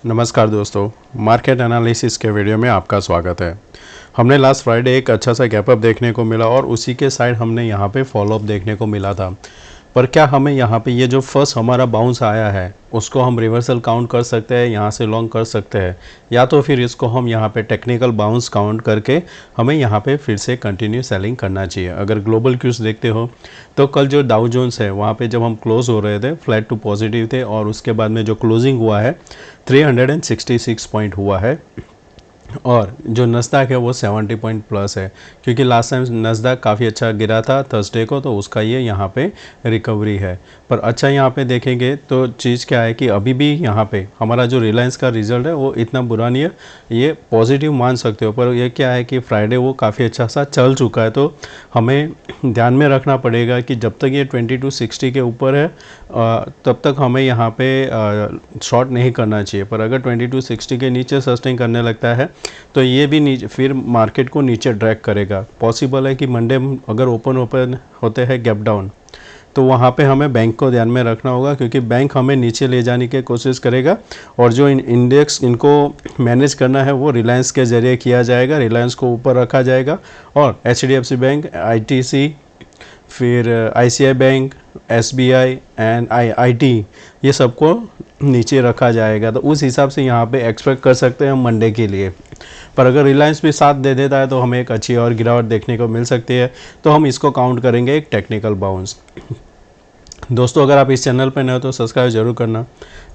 नमस्कार दोस्तों, market analysis के वीडियो में आपका स्वागत है। हमने लास्ट फ्राइडे एक अच्छा सा गैप अप देखने को मिला और उसी के साइड हमने यहाँ पे फॉलोअप देखने को मिला था। पर क्या हमें यहाँ पे ये जो फर्स्ट हमारा बाउंस आया है उसको हम रिवर्सल काउंट कर सकते हैं, यहाँ से लॉन्ग कर सकते हैं, या तो फिर इसको हम यहाँ पे टेक्निकल बाउंस काउंट करके हमें यहाँ पे फिर से कंटिन्यू सेलिंग करना चाहिए। अगर ग्लोबल क्यूज देखते हो तो कल जो डाउ जोन्स है वहाँ पे जब हम क्लोज हो रहे थे फ्लैट टू पॉजिटिव थे और उसके बाद में जो क्लोजिंग हुआ है 366 पॉइंट हुआ है और जो नस्दैक है वो 70 पॉइंट प्लस है, क्योंकि लास्ट टाइम नस्दैक काफ़ी अच्छा गिरा था थर्सडे को, तो उसका ये यहाँ पे रिकवरी है। पर अच्छा यहाँ पे देखेंगे तो चीज़ क्या है कि अभी भी यहाँ पे हमारा जो रिलायंस का रिजल्ट है वो इतना बुरा नहीं है, ये पॉजिटिव मान सकते हो। पर ये क्या है कि फ्राइडे वो काफ़ी अच्छा सा चल चुका है, तो हमें ध्यान में रखना पड़ेगा कि जब तक ये 2260 के ऊपर है तब तक हमें यहाँ पे शॉर्ट नहीं करना चाहिए। पर अगर 2260 के नीचे सस्टेन करने लगता है तो ये भी नीचे फिर मार्केट को नीचे ड्रैग करेगा। पॉसिबल है कि मंडे अगर ओपन होते हैं गैप डाउन तो वहाँ पे हमें बैंक को ध्यान में रखना होगा, क्योंकि बैंक हमें नीचे ले जाने की कोशिश करेगा और जो इंडेक्स इनको मैनेज करना है वो रिलायंस के ज़रिए किया जाएगा, रिलायंस को ऊपर रखा जाएगा और HDFC बैंक, ITC, फिर ICI bank, SBI and IT ये सबको नीचे रखा जाएगा। तो उस हिसाब से यहाँ पे एक्सपेक्ट कर सकते हैं हम मंडे के लिए। पर अगर रिलायंस भी साथ दे देता है तो हमें एक अच्छी और गिरावट देखने को मिल सकती है, तो हम इसको काउंट करेंगे एक टेक्निकल बाउंस। दोस्तों, अगर आप इस चैनल पर नए हो तो सब्सक्राइब जरूर करना,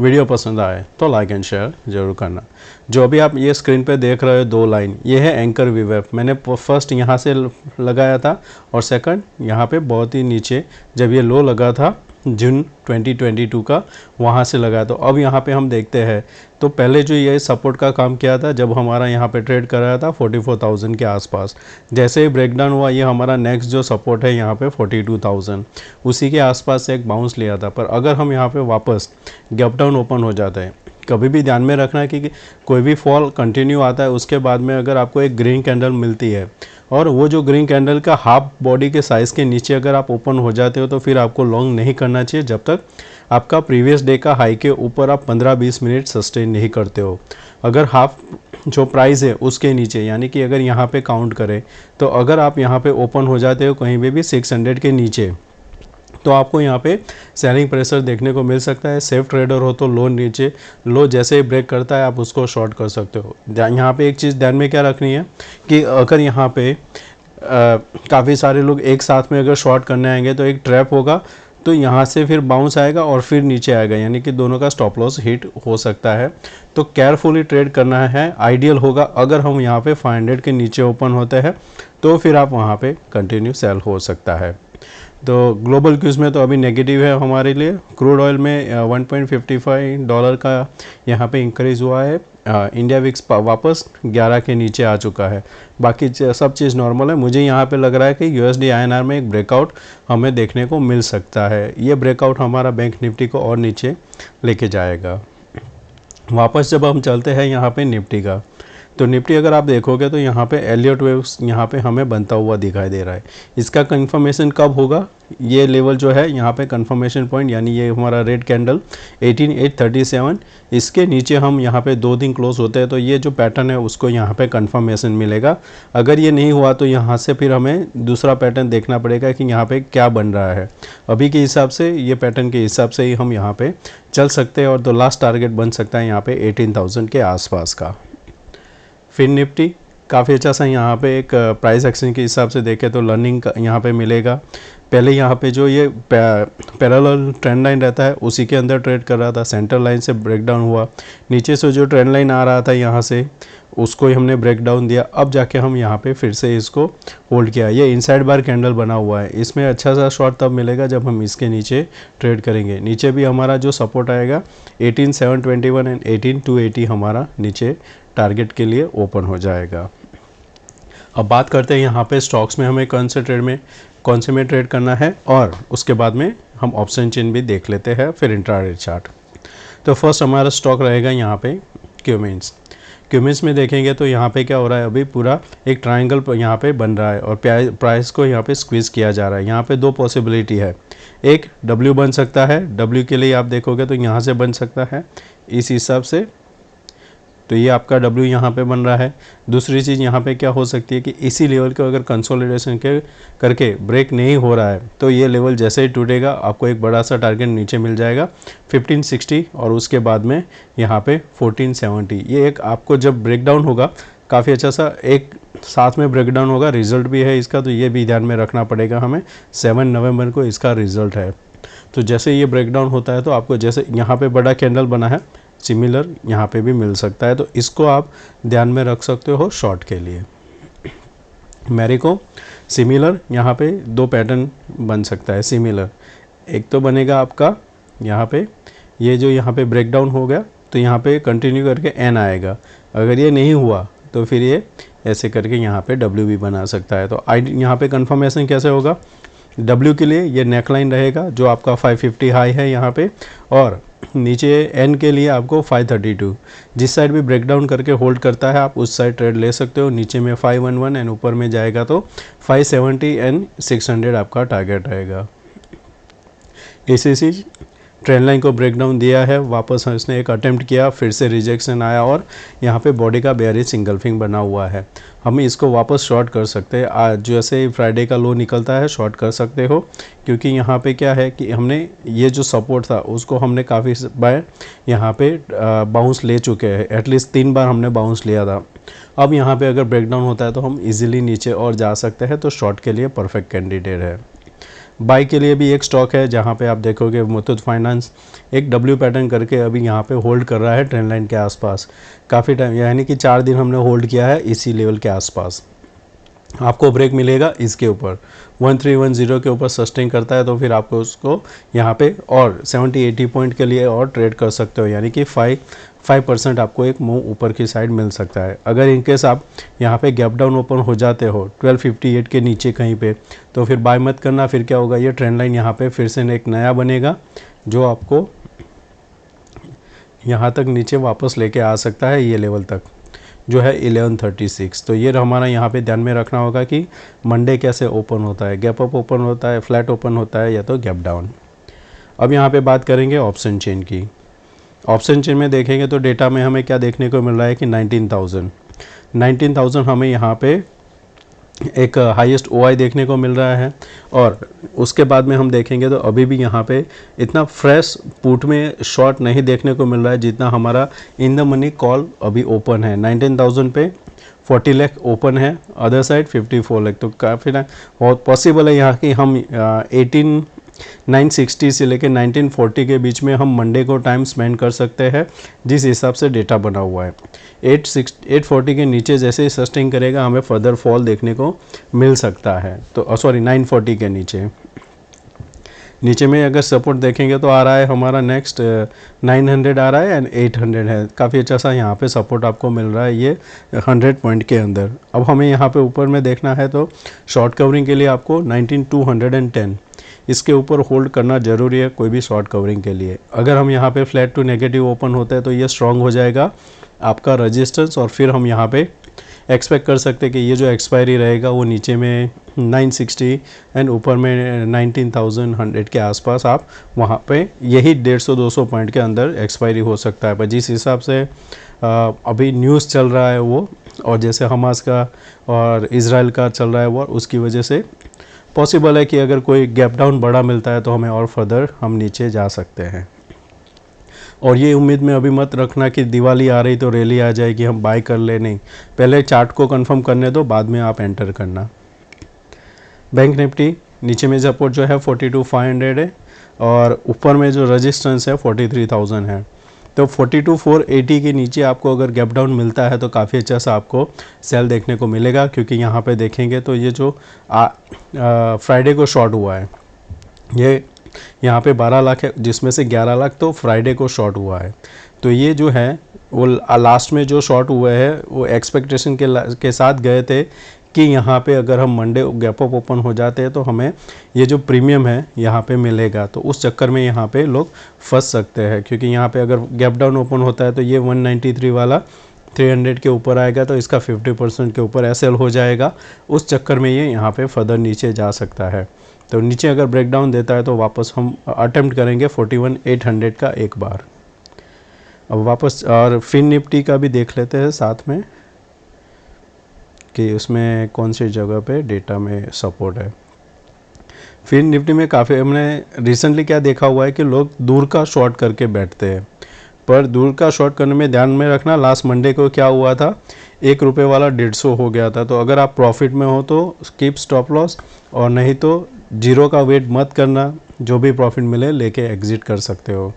वीडियो पसंद आए तो लाइक एंड शेयर जरूर करना। जो अभी आप ये स्क्रीन पे देख रहे हो दो लाइन, ये है एंकर वीवेप। मैंने फर्स्ट यहाँ से लगाया था और सेकंड यहाँ पे बहुत ही नीचे जब ये लो लगा था जून 2022 का, वहाँ से लगा। तो अब यहाँ पे हम देखते हैं तो पहले जो ये सपोर्ट का काम किया था जब हमारा यहाँ पे ट्रेड कर रहा था 44,000 के आसपास, जैसे ही ब्रेकडाउन हुआ ये हमारा नेक्स्ट जो सपोर्ट है यहाँ पे 42,000, उसी के आसपास से एक बाउंस लिया था। पर अगर हम यहाँ पे वापस गैप डाउन ओपन हो जाता है, कभी भी ध्यान में रखना है कि कोई भी फॉल कंटिन्यू आता है उसके बाद में अगर आपको एक ग्रीन कैंडल मिलती है और वो जो ग्रीन कैंडल का हाफ बॉडी के साइज़ के नीचे अगर आप ओपन हो जाते हो तो फिर आपको लॉन्ग नहीं करना चाहिए जब तक आपका प्रीवियस डे का हाई के ऊपर आप 15-20 मिनट सस्टेन नहीं करते हो। अगर हाफ जो प्राइस है उसके नीचे, यानी कि अगर यहाँ पे काउंट करें तो अगर आप यहाँ पे ओपन हो जाते हो कहीं पे भी 600 के नीचे, तो आपको यहाँ पे सेलिंग प्रेशर देखने को मिल सकता है। सेफ ट्रेडर हो तो लो जैसे ही ब्रेक करता है आप उसको शॉर्ट कर सकते हो। यहाँ पे एक चीज़ ध्यान में क्या रखनी है कि अगर यहाँ पे काफ़ी सारे लोग एक साथ में अगर शॉर्ट करने आएंगे तो एक ट्रैप होगा, तो यहाँ से फिर बाउंस आएगा और फिर नीचे आएगा, यानी कि दोनों का स्टॉप लॉस हिट हो सकता है। तो केयरफुली ट्रेड करना है। आइडियल होगा अगर हम यहाँ पे 500 के नीचे ओपन होते हैं तो फिर आप वहाँ पे कंटिन्यू सेल हो सकता है। तो ग्लोबल क्यूज में तो अभी नेगेटिव है हमारे लिए। क्रूड ऑयल में $1.55 का यहाँ पे इंक्रीज हुआ है। इंडिया विक्स वापस 11 के नीचे आ चुका है। बाकी सब चीज़ नॉर्मल है। मुझे यहाँ पे लग रहा है कि USD INR में एक ब्रेकआउट हमें देखने को मिल सकता है। ये ब्रेकआउट हमारा बैंक निफ्टी को और नीचे लेके जाएगा। वापस जब हम चलते हैं यहाँ पे निफ्टी का, तो निफ्टी अगर आप देखोगे तो यहाँ पे एलियट वेव्स यहाँ पे हमें बनता हुआ दिखाई दे रहा है। इसका कंफर्मेशन कब होगा? ये लेवल जो है यहाँ पे कंफर्मेशन पॉइंट, यानी ये हमारा रेड कैंडल 18,837, इसके नीचे हम यहाँ पे 2 दिन क्लोज होते हैं तो ये जो पैटर्न है उसको यहाँ पे कंफर्मेशन मिलेगा। अगर ये नहीं हुआ तो यहाँ से फिर हमें दूसरा पैटर्न देखना पड़ेगा कि यहाँ पे क्या बन रहा है। अभी के हिसाब से ये पैटर्न के हिसाब से ही हम यहाँ पे चल सकते हैं और तो लास्ट टारगेट बन सकता है यहाँ पे 18,000 के आसपास का। फिर निफ्टी काफ़ी अच्छा सा यहाँ पे एक प्राइस एक्शन के हिसाब से देखें तो लर्निंग यहाँ पे मिलेगा। पहले यहाँ पे जो ये पैरेलल ट्रेंड लाइन रहता है उसी के अंदर ट्रेड कर रहा था, सेंटर लाइन से ब्रेकडाउन हुआ, नीचे से जो ट्रेंड लाइन आ रहा था यहाँ से उसको ही हमने ब्रेकडाउन दिया, अब जाके हम यहाँ पे फिर से इसको होल्ड किया। ये इनसाइड बार कैंडल बना हुआ है, इसमें अच्छा सा शॉर्ट तब मिलेगा जब हम इसके नीचे ट्रेड करेंगे। नीचे भी हमारा जो सपोर्ट आएगा 18,721 एंड 18,280 हमारा नीचे टारगेट के लिए ओपन हो जाएगा। अब बात करते हैं यहाँ पे स्टॉक्स में हमें कौन से में ट्रेड करना है और उसके बाद में हम ऑप्शन चेन भी देख लेते हैं, फिर इंट्राडे चार्ट। तो फर्स्ट हमारा स्टॉक रहेगा यहाँ पे क्यूमिंस में देखेंगे तो यहाँ पे क्या हो रहा है, अभी पूरा एक ट्रायंगल यहाँ पे बन रहा है और प्राइस को यहाँ पे स्क्वीज़ किया जा रहा है। यहाँ पे 2 पॉसिबिलिटी है, एक W बन सकता है, W के लिए आप देखोगे तो यहाँ से बन सकता है इस हिसाब से, तो ये आपका W यहाँ पे बन रहा है। दूसरी चीज़ यहाँ पे क्या हो सकती है कि इसी लेवल को अगर कंसोलिडेशन के करके ब्रेक नहीं हो रहा है तो ये लेवल जैसे ही टूटेगा आपको एक बड़ा सा टारगेट नीचे मिल जाएगा 1560 और उसके बाद में यहाँ पे 1470। ये एक आपको जब ब्रेकडाउन होगा काफ़ी अच्छा सा एक साथ में ब्रेकडाउन होगा, रिजल्ट भी है इसका, तो ये भी ध्यान में रखना पड़ेगा हमें। 7 नवंबर को इसका रिजल्ट है। तो जैसे ये ब्रेकडाउन होता है तो आपको जैसे यहाँ पे बड़ा कैंडल बना है सिमिलर यहाँ पे भी मिल सकता है, तो इसको आप ध्यान में रख सकते हो शॉर्ट के लिए। मैरिको सिमिलर यहाँ पे दो पैटर्न बन सकता है सिमिलर। एक तो बनेगा आपका यहाँ पे ये जो यहाँ पे ब्रेकडाउन हो गया तो यहाँ पे कंटिन्यू करके एन आएगा, अगर ये नहीं हुआ तो फिर ये ऐसे करके यहाँ पे डब्ल्यू भी बना सकता है। तो आई यहाँ पे कंफर्मेशन कैसे होगा, डब्ल्यू के लिए ये नेकलाइन रहेगा जो आपका 550 हाई है यहाँ पे, और नीचे एन के लिए आपको 532। जिस साइड भी ब्रेकडाउन करके होल्ड करता है आप उस साइड ट्रेड ले सकते हो। नीचे में 511 एंड ऊपर में जाएगा तो 570 एंड 600 आपका टारगेट रहेगा। ACC ट्रेंड लाइन को ब्रेकडाउन दिया है, वापस इसने एक अटेम्प्ट किया, फिर से रिजेक्शन आया और यहाँ पे बॉडी का बेयरिश सिंगल्फिंग बना हुआ है। हम इसको वापस शॉर्ट कर सकते हैं, आज जैसे फ्राइडे का लो निकलता है शॉर्ट कर सकते हो, क्योंकि यहाँ पे क्या है कि हमने ये जो सपोर्ट था उसको हमने काफ़ी बार यहाँ पे बाउंस ले चुके हैं, एटलीस्ट 3 बार हमने बाउंस लिया था। अब यहाँ पे अगर ब्रेकडाउन होता है तो हम इजीली नीचे और जा सकते हैं, तो शॉर्ट के लिए परफेक्ट कैंडिडेट है। बाई के लिए भी एक स्टॉक है जहाँ पे आप देखोगे मुथूट फाइनेंस एक डब्ल्यू पैटर्न करके अभी यहाँ पे होल्ड कर रहा है ट्रेंड लाइन के आसपास काफ़ी टाइम, यानी कि 4 दिन हमने होल्ड किया है इसी लेवल के आसपास। आपको ब्रेक मिलेगा इसके ऊपर 1310 के ऊपर सस्टेन करता है तो फिर आपको उसको यहाँ पे और 70-80 पॉइंट के लिए और ट्रेड कर सकते हो, यानी कि 5% आपको एक मूव ऊपर की साइड मिल सकता है। अगर इनकेस आप यहाँ पे गैप डाउन ओपन हो जाते हो 1258 के नीचे कहीं पे, तो फिर बाय मत करना। फिर क्या होगा, ये ट्रेंड लाइन यहाँ पे फिर से एक नया बनेगा जो आपको यहाँ तक नीचे वापस लेके आ सकता है, ये लेवल तक जो है 1136। तो ये हमारा यहाँ पे ध्यान में रखना होगा कि मंडे कैसे ओपन होता है, गैप अप ओपन होता है, फ्लैट ओपन होता है या तो गैप डाउन। अब यहाँ पे बात करेंगे ऑप्शन चेन की। ऑप्शन चेन में देखेंगे तो डेटा में हमें क्या देखने को मिल रहा है कि 19,000 हमें यहाँ पे एक हाईएस्ट OI देखने को मिल रहा है, और उसके बाद में हम देखेंगे तो अभी भी यहाँ पे इतना फ्रेश पुट में शॉर्ट नहीं देखने को मिल रहा है जितना हमारा इन द मनी कॉल अभी ओपन है। 19,000 पे 40 लाख ओपन है, अदर साइड 54 लाख, तो काफ़ी ना बहुत पॉसिबल है यहाँ की हम 960 से लेकर 1940 के बीच में हम मंडे को टाइम स्पेंड कर सकते हैं, जिस हिसाब से डेटा बना हुआ है। 840 के नीचे जैसे ही सस्टेन करेगा हमें फर्दर फॉल देखने को मिल सकता है, तो सॉरी 940 के नीचे में अगर सपोर्ट देखेंगे तो आ रहा है हमारा नेक्स्ट 900 आ रहा है एंड 800 है। काफ़ी अच्छा सा यहाँ पे सपोर्ट आपको मिल रहा है ये 100 पॉइंट के अंदर। अब हमें यहाँ पे ऊपर में देखना है तो शॉर्ट कवरिंग के लिए आपको 19210 इसके ऊपर होल्ड करना ज़रूरी है कोई भी शॉर्ट कवरिंग के लिए। अगर हम यहाँ पे फ्लैट टू नेगेटिव ओपन होते हैं तो ये स्ट्रांग हो जाएगा आपका रेजिस्टेंस, और फिर हम यहाँ पे एक्सपेक्ट कर सकते हैं कि ये जो एक्सपायरी रहेगा वो नीचे में 960 एंड ऊपर में 19,100 के आसपास आप वहाँ पे यही 150-200 पॉइंट के अंदर एक्सपायरी हो सकता है। पर जिस हिसाब से अभी न्यूज़ चल रहा है वो, और जैसे हमास का और इजराइल का चल रहा है वो, उसकी वजह से पॉसिबल है कि अगर कोई गैप डाउन बड़ा मिलता है तो हमें और फर्दर हम नीचे जा सकते हैं। और ये उम्मीद में अभी मत रखना कि दिवाली आ रही तो रैली आ जाएगी हम बाय कर ले, नहीं, पहले चार्ट को कंफर्म करने दो, बाद में आप एंटर करना। बैंक निफ्टी नीचे में सपोर्ट जो है 42,500 है, और ऊपर में जो रेजिस्टेंस है 43,000 है। तो 42,480 के नीचे आपको अगर गैप डाउन मिलता है तो काफ़ी अच्छा सा आपको सेल देखने को मिलेगा, क्योंकि यहाँ पे देखेंगे तो ये जो फ्राइडे को शॉर्ट हुआ है ये यहाँ पे 12 लाख है, जिसमें से 11 लाख तो फ्राइडे को शॉर्ट हुआ है। तो ये जो है वो लास्ट में जो शॉर्ट हुए हैं वो एक्सपेक्टेशन के साथ गए थे कि यहाँ पे अगर हम मंडे गैप अप ओपन हो जाते हैं तो हमें ये जो प्रीमियम है यहाँ पे मिलेगा, तो उस चक्कर में यहाँ पे लोग फंस सकते हैं, क्योंकि यहाँ पे अगर गैप डाउन ओपन होता है तो ये 193 वाला 300 के ऊपर आएगा तो इसका 50% के ऊपर एसएल हो जाएगा, उस चक्कर में ये यहाँ पे फर्दर नीचे जा सकता है। तो नीचे अगर ब्रेकडाउन देता है तो वापस हम अटेम्प्ट करेंगे 41,800 का एक बार। अब वापस और फिन निफ्टी का भी देख लेते हैं साथ में कि उसमें कौन सी जगह पे डेटा में सपोर्ट है। फिन निफ्टी में काफ़ी हमने रिसेंटली क्या देखा हुआ है कि लोग दूर का शॉर्ट करके बैठते हैं, पर दूर का शॉर्ट करने में ध्यान में रखना लास्ट मंडे को क्या हुआ था, 1 रुपये वाला 150 हो गया था। तो अगर आप प्रॉफिट में हो तो कीप स्टॉप लॉस, और नहीं तो जीरो का वेट मत करना, जो भी प्रॉफिट मिले लेके एग्जिट कर सकते हो।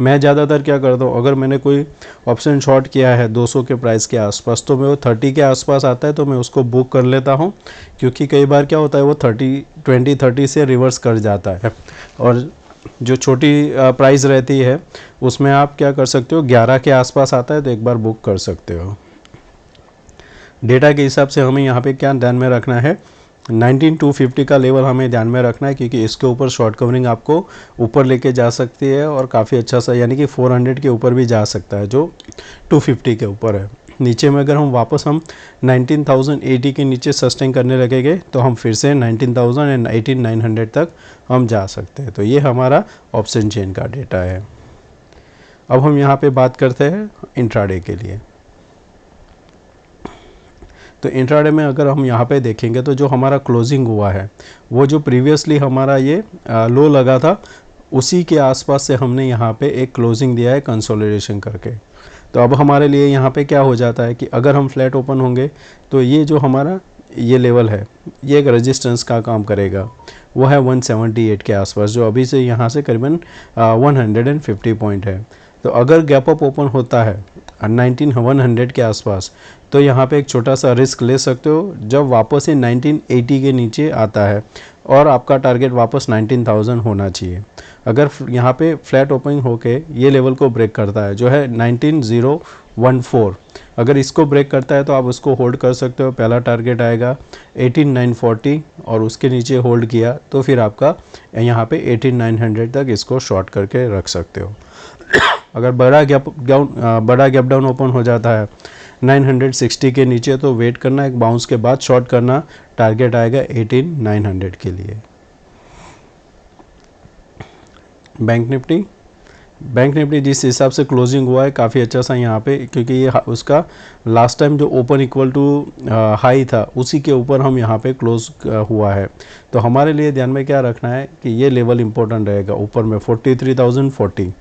मैं ज़्यादातर क्या करता हूँ, अगर मैंने कोई ऑप्शन शॉर्ट किया है 200 के प्राइस के आसपास, तो मैं वो 30 के आसपास आता है तो मैं उसको बुक कर लेता हूँ, क्योंकि कई बार क्या होता है वो 30 से रिवर्स कर जाता है। और जो छोटी प्राइस रहती है उसमें आप क्या कर सकते हो, 11 के आसपास आता है तो एक बार बुक कर सकते हो। डेटा के हिसाब से हमें यहाँ पे क्या ध्यान में रखना है, 19250 का लेवल हमें ध्यान में रखना है, क्योंकि इसके ऊपर शॉर्ट कवरिंग आपको ऊपर लेके जा सकती है और काफ़ी अच्छा सा, यानी कि 400 के ऊपर भी जा सकता है, जो 250 के ऊपर है। नीचे में अगर हम वापस 19,080 के नीचे सस्टेन करने लगेंगे तो हम फिर से 19,000 एंड 18,900 तक हम जा सकते हैं। तो ये हमारा ऑप्शन चेन का डेटा है। अब हम यहाँ पे बात करते हैं इंट्राडे के लिए। तो इंट्राडे में अगर हम यहाँ पे देखेंगे तो जो हमारा क्लोजिंग हुआ है वो जो प्रीवियसली हमारा ये लो लगा था उसी के आसपास से हमने यहाँ पे एक क्लोजिंग दिया है कंसोलिडेशन करके। तो अब हमारे लिए यहाँ पे क्या हो जाता है कि अगर हम फ्लैट ओपन होंगे तो ये जो हमारा ये लेवल है ये एक रेजिस्टेंस का काम करेगा, वो है 178 के आसपास, जो अभी से यहाँ से करीबन 150 पॉइंट है। तो अगर गैप अप ओपन होता है 100 के आसपास तो यहाँ पे एक छोटा सा रिस्क ले सकते हो, जब वापस से 1980 के नीचे आता है और आपका टारगेट वापस 19,000 होना चाहिए। अगर यहाँ पे फ्लैट ओपनिंग होके ये लेवल को ब्रेक करता है जो है 19,014, अगर इसको ब्रेक करता है तो आप उसको होल्ड कर सकते हो। पहला टारगेट आएगा 18,940 और उसके नीचे होल्ड किया तो फिर आपका यहाँ पे 18,900 तक इसको शॉर्ट करके रख सकते हो। अगर बड़ा गैप डाउन ओपन हो जाता है 960 के नीचे तो वेट करना, एक बाउंस के बाद शॉर्ट करना, टारगेट आएगा 18,900 के लिए। बैंक निफ्टी जिस हिसाब से क्लोजिंग हुआ है काफ़ी अच्छा सा यहाँ पे, क्योंकि ये उसका लास्ट टाइम जो ओपन इक्वल टू हाई था उसी के ऊपर हम यहाँ पे क्लोज हुआ है। तो हमारे लिए ध्यान में क्या रखना है कि ये लेवल इंपॉर्टेंट रहेगा ऊपर में 43,040।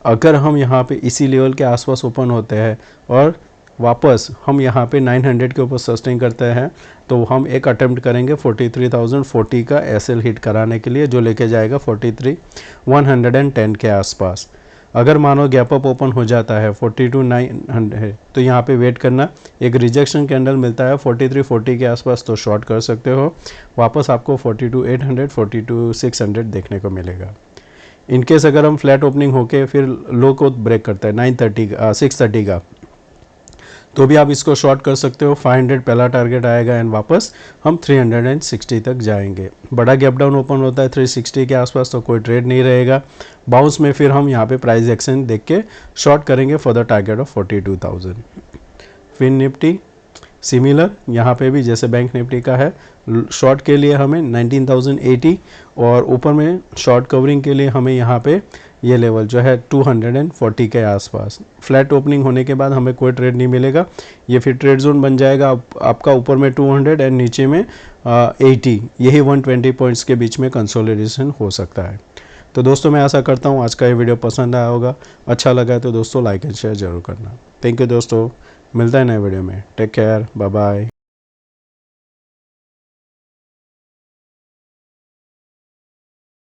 अगर हम यहाँ पे इसी लेवल के आसपास ओपन होते हैं और वापस हम यहाँ पे 900 के ऊपर सस्टेन करते हैं तो हम एक अटेम्प्ट करेंगे 43,040 का एसएल हिट कराने के लिए, जो लेके जाएगा 43,110 के आसपास। अगर मानो गैप अप ओपन हो जाता है 42,900 तो यहाँ पे वेट करना, एक रिजेक्शन कैंडल मिलता है 4340 के आसपास तो शॉर्ट कर सकते हो, वापस आपको 42,800 42,600 देखने को मिलेगा। इनकेस अगर हम फ्लैट ओपनिंग होके फिर लो को ब्रेक करता है 630 का तो भी आप इसको शॉर्ट कर सकते हो। 500 पहला टारगेट आएगा एंड वापस हम 360 तक जाएंगे। बड़ा गैप डाउन ओपन होता है 360 के आसपास तो कोई ट्रेड नहीं रहेगा। बाउंस में फिर हम यहाँ पे प्राइस एक्शन देख के शॉर्ट करेंगे for the target of 42,000। Fin Nifty similar, यहाँ पे भी जैसे बैंक निफ्टी का है, शॉर्ट के लिए हमें 19,080 और ऊपर में शॉर्ट कवरिंग के लिए हमें यहाँ पे ये लेवल जो है 240 के आसपास। फ्लैट ओपनिंग होने के बाद हमें कोई ट्रेड नहीं मिलेगा, ये फिर ट्रेड जोन बन जाएगा आपका ऊपर में 200 एंड नीचे में 80, यही 120 पॉइंट्स के बीच में कंसोलिडेशन हो सकता है। तो दोस्तों मैं आशा करता हूँ आज का ये वीडियो पसंद आया होगा, अच्छा लगा तो दोस्तों लाइक एंड शेयर जरूर करना। थैंक यू दोस्तों, मिलता है नए वीडियो में। Take care, bye bye.